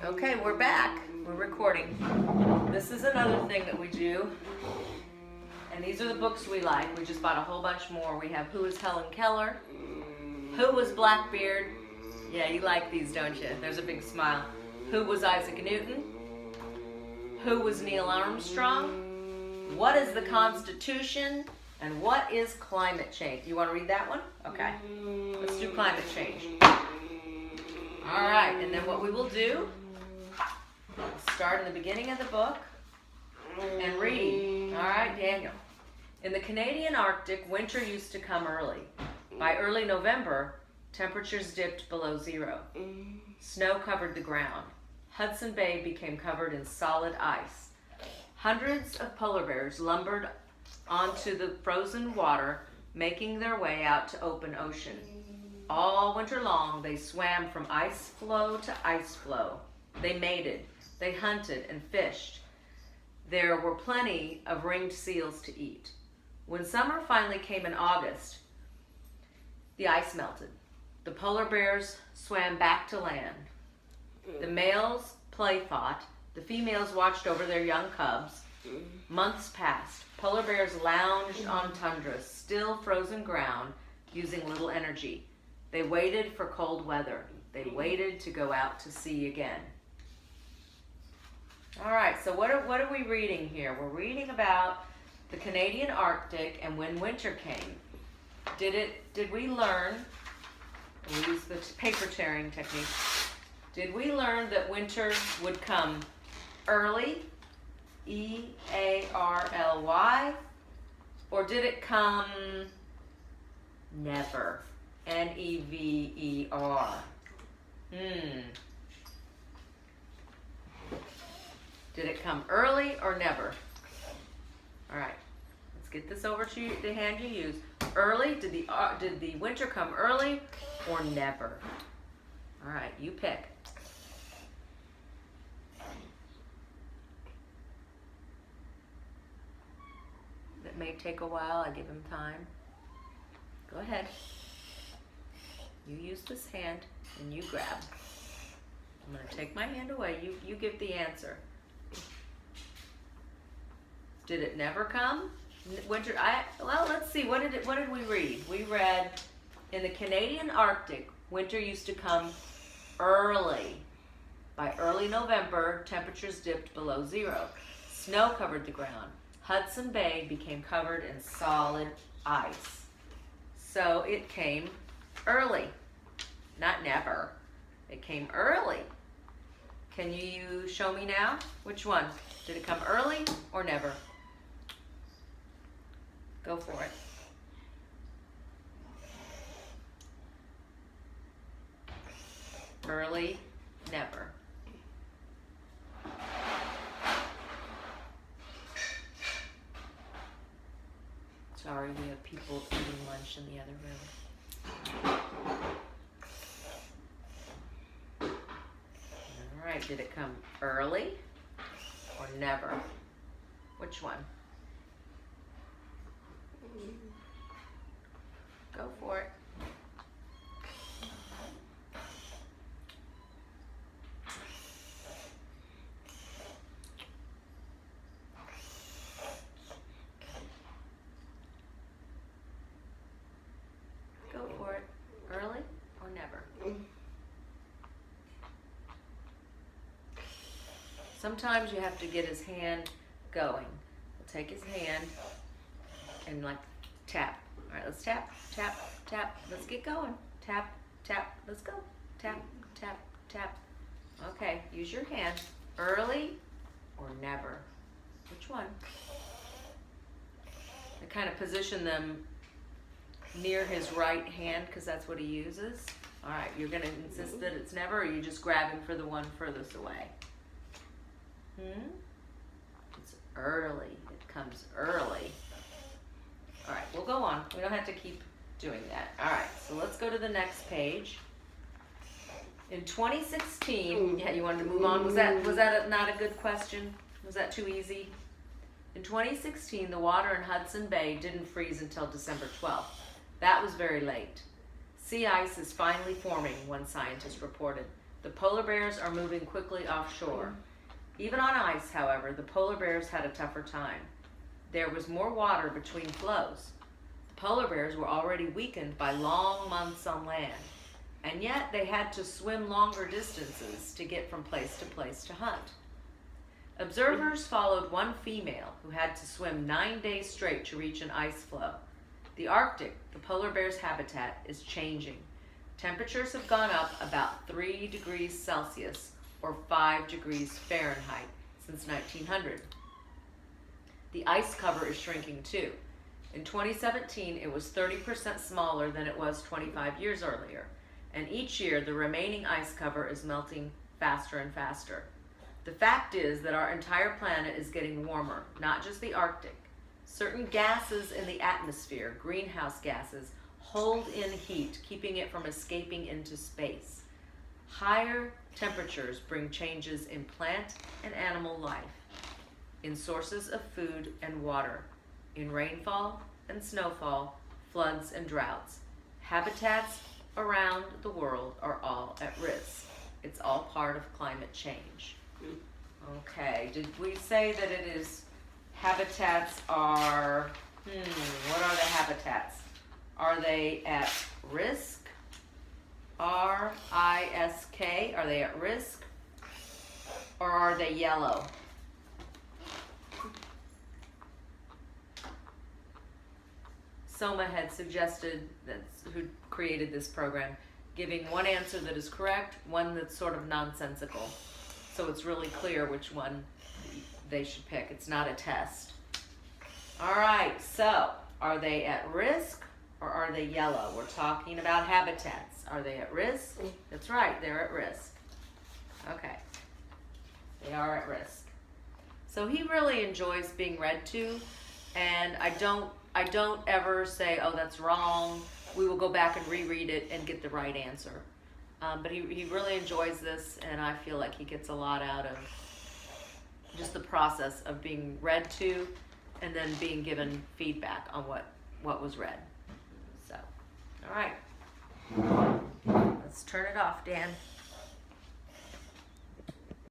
Okay, we're back. We're recording. This is another thing that we do. And these are the books we like. We just bought a whole bunch more. We have Who is Helen Keller? Who was Blackbeard? Yeah, you like these, don't you? There's a big smile. Who was Isaac Newton? Who was Neil Armstrong? What is the Constitution? And what is climate change? You want to read that one? Okay. Let's do climate change. All right, and then what we will do, start in the beginning of the book and read. All right, Daniel. In the Canadian Arctic, winter used to come early. By early November, temperatures dipped below zero. Snow covered the ground. Hudson Bay became covered in solid ice. Hundreds of polar bears lumbered onto the frozen water, making their way out to open ocean. All winter long, they swam from ice floe to ice floe. They mated, they hunted and fished. There were plenty of ringed seals to eat. When summer finally came in August, the ice melted. The polar bears swam back to land. The males play fought. The females watched over their young cubs. Months passed. Polar bears lounged on tundra, still frozen ground, using little energy. They waited for cold weather. They waited to go out to sea again. All right, so what are we reading here? We're reading about the Canadian Arctic and when winter came. Did we learn, we'll use the paper tearing technique, did we learn that winter would come early, E-A-R-L-Y, or did it come never? N-E-V-E-R. Did it come early or never? All right, let's get this over to the hand you use. Early, did the winter come early or never? All right, you pick. That may take a while. I give him time. Go ahead. You use this hand and you grab. I'm going to take my hand away. You give the answer. Did it never come? Winter. Well, let's see. What did we read? We read in the Canadian Arctic, winter used to come early. By early November, temperatures dipped below zero. Snow covered the ground. Hudson Bay became covered in solid ice. So it came early, not never. It came early. Can you show me now? Which one? Did it come early or never? Go for it. Early, never. Sorry, we have people eating lunch in the other room. All right, did it come early or never? Which one? Go for it. Go for it. Early or never? Sometimes you have to get his hand going. We'll take his hand and like tap. All right, let's tap, tap, tap. Let's get going. Tap, tap. Let's go. Tap, tap, tap. Okay, use your hand. Early or never? Which one? I kind of position them near his right hand because that's what he uses. All right, you're going to insist that it's never, or you just grabbing for the one furthest away? It's early. It comes early. All right, we'll go on. We don't have to keep doing that. All right, so let's go to the next page. In 2016, yeah, you wanted to move on? Was that not a good question? Was that too easy? In 2016, the water in Hudson Bay didn't freeze until December 12th. That was very late. Sea ice is finally forming, one scientist reported. The polar bears are moving quickly offshore. Even on ice, however, the polar bears had a tougher time. There was more water between flows. The polar bears were already weakened by long months on land, and yet they had to swim longer distances to get from place to hunt. Observers followed one female who had to swim 9 days straight to reach an ice floe. The Arctic, the polar bear's habitat, is changing. Temperatures have gone up about 3 degrees Celsius or 5 degrees Fahrenheit since 1900. The ice cover is shrinking too. In 2017, it was 30% smaller than it was 25 years earlier, and each year the remaining ice cover is melting faster and faster. The fact is that our entire planet is getting warmer, not just the Arctic. Certain gases in the atmosphere, greenhouse gases, hold in heat, keeping it from escaping into space. Higher temperatures bring changes in plant and animal life, in sources of food and water, in rainfall and snowfall, floods and droughts. Habitats around the world are all at risk. It's all part of climate change. Okay, did we say that it is habitats are, what are the habitats? Are they at risk? R-I-S-K, are they at risk? Or are they yellow? Soma had suggested, who created this program, giving one answer that is correct, one that's sort of nonsensical. So it's really clear which one they should pick. It's not a test. All right, so are they at risk or are they yellow? We're talking about habitats. Are they at risk? That's right, they're at risk. Okay, they are at risk. So he really enjoys being read to, and I don't ever say, oh, that's wrong. We will go back and reread it and get the right answer. But he really enjoys this, and I feel like he gets a lot out of just the process of being read to and then being given feedback on what was read. So, all right. Let's turn it off, Dan.